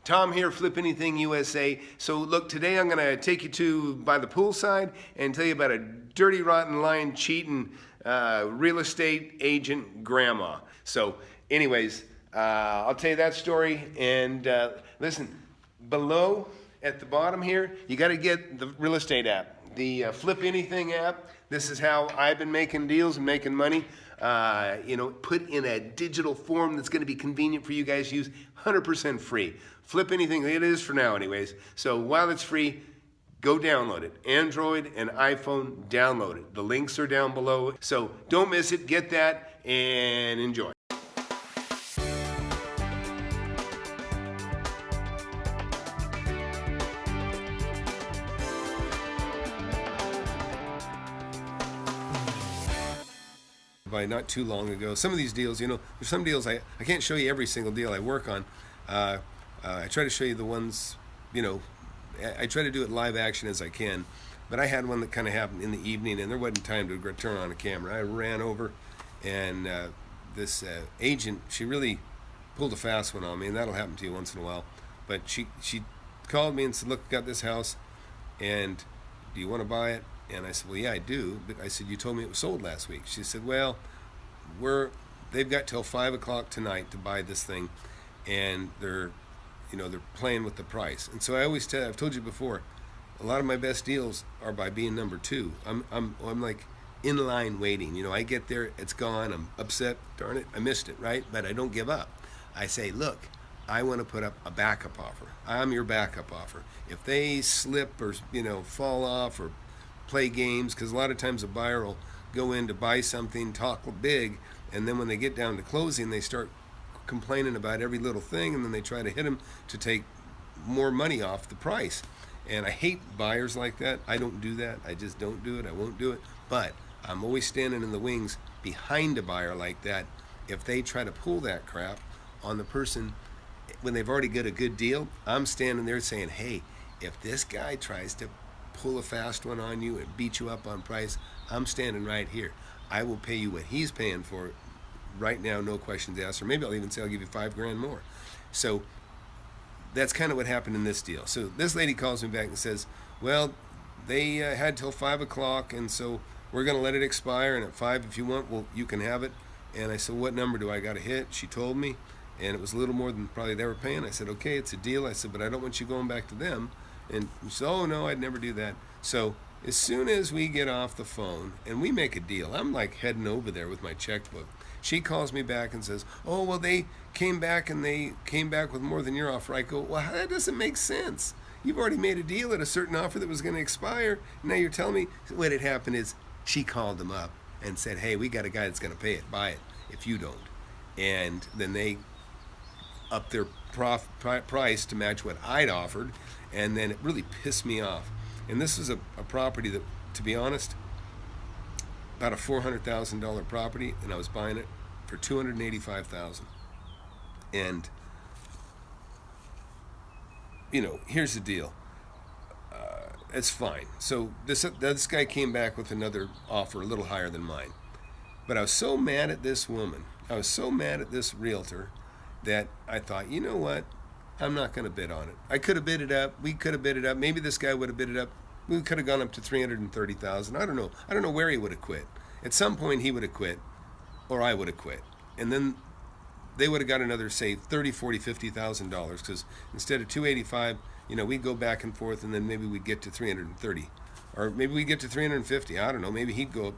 Tom here, FlipAnythingUSA. So look, today I'm going to take you by the poolside and tell you about a dirty, rotten, lying, cheating real estate agent grandma. So anyways, I'll tell you that story. And listen, below at the bottom here, you got to get the real estate app, the FlipAnything app. This is how I've been making deals and making money. Put in a digital form that's going to be convenient for you guys to use, 100% free. FlipAnything, it is for now anyways. So while it's free, go download it. Android and iPhone, download it. The links are down below. So don't miss it. Get that and enjoy. Not too long ago, some of these deals, there's some deals I can't show you every single deal I work on. I try to show you the ones, I try to do it live action as I can, but I had one that kind of happened in the evening and there wasn't time to turn on a camera. I ran over and this agent, she really pulled a fast one on me, and that'll happen to you once in a while. But she called me and said, look, got this house and do you want to buy it? And I said, well, yeah, I do. But I said, you told me it was sold last week. She said, well, they've got till 5 o'clock tonight to buy this thing, and they're playing with the price. And so I always tell, I've told you before, a lot of my best deals are by being number two. I'm like in line waiting. I get there, it's gone. I'm upset. Darn it, I missed it, right? But I don't give up. I say, look, I want to put up a backup offer. I'm your backup offer. If they slip or fall off or play games, because a lot of times a buyer will go in to buy something, talk big, and then when they get down to closing, they start complaining about every little thing, and then they try to hit them to take more money off the price. And I hate buyers like that. I don't do that. I just don't do it. I won't do it. But I'm always standing in the wings behind a buyer like that. If they try to pull that crap on the person when they've already got a good deal, I'm standing there saying, hey, if this guy tries to pull a fast one on you and beat you up on price, I'm standing right here. I will pay you what he's paying for right now, no questions asked, or maybe I'll even say I'll give you $5,000 more. So that's kind of what happened in this deal. So this lady calls me back and says, well, they had till 5 o'clock, and so we're going to let it expire, and at 5 if you want, well, you can have it. And I said, what number do I got to hit? She told me, and it was a little more than probably they were paying. I said, okay, it's a deal. I said, but I don't want you going back to them. And she said, oh no, I'd never do that. So as soon as we get off the phone and we make a deal, I'm like heading over there with my checkbook. She calls me back and says, oh, well, they came back with more than your offer. I go, well, that doesn't make sense. You've already made a deal at a certain offer that was going to expire. Now you're telling me. What had happened is she called them up and said, hey, we got a guy that's going to pay it. Buy it if you don't. And then they upped their price to match what I'd offered. And then it really pissed me off. And this was a property that, to be honest, about a $400,000 property, and I was buying it for $285,000. And here's the deal. It's fine. So this guy came back with another offer a little higher than mine. But I was so mad at this woman. I was so mad at this realtor that I thought, you know what? I'm not going to bid on it. I could have bid it up. We could have bid it up. Maybe this guy would have bid it up. We could have gone up to $330,000. I don't know. I don't know where he would have quit. At some point he would have quit, or I would have quit. And then they would have got another, say, $30,000, $40,000, $50,000, because instead of $285,000, we'd go back and forth, and then maybe we'd get to $330,000, or maybe we'd get to $350,000. I don't know. Maybe he'd go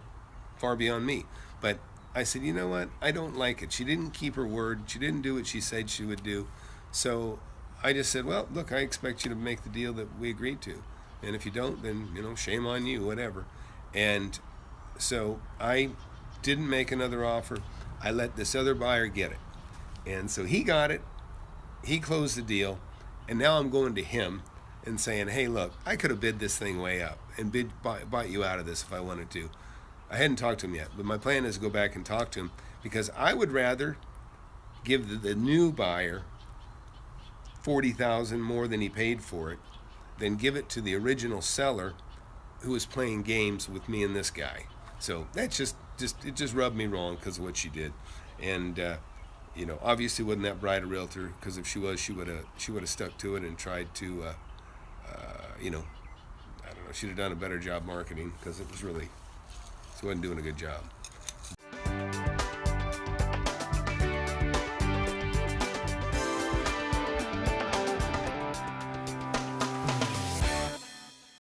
far beyond me. But I said, you know what? I don't like it. She didn't keep her word. She didn't do what she said she would do. So I just said, well, look, I expect you to make the deal that we agreed to. And if you don't, then, shame on you, whatever. And so I didn't make another offer. I let this other buyer get it. And so he got it. He closed the deal. And now I'm going to him and saying, hey, look, I could have bid this thing way up and bought you out of this if I wanted to. I hadn't talked to him yet, but my plan is to go back and talk to him, because I would rather give the new buyer $40,000 more than he paid for it than give it to the original seller who was playing games with me and this guy. So that just rubbed me wrong because of what she did. And Obviously wasn't that bright a realtor, because if she was, she would have stuck to it and tried to, I don't know, she'd have done a better job marketing, because she wasn't doing a good job.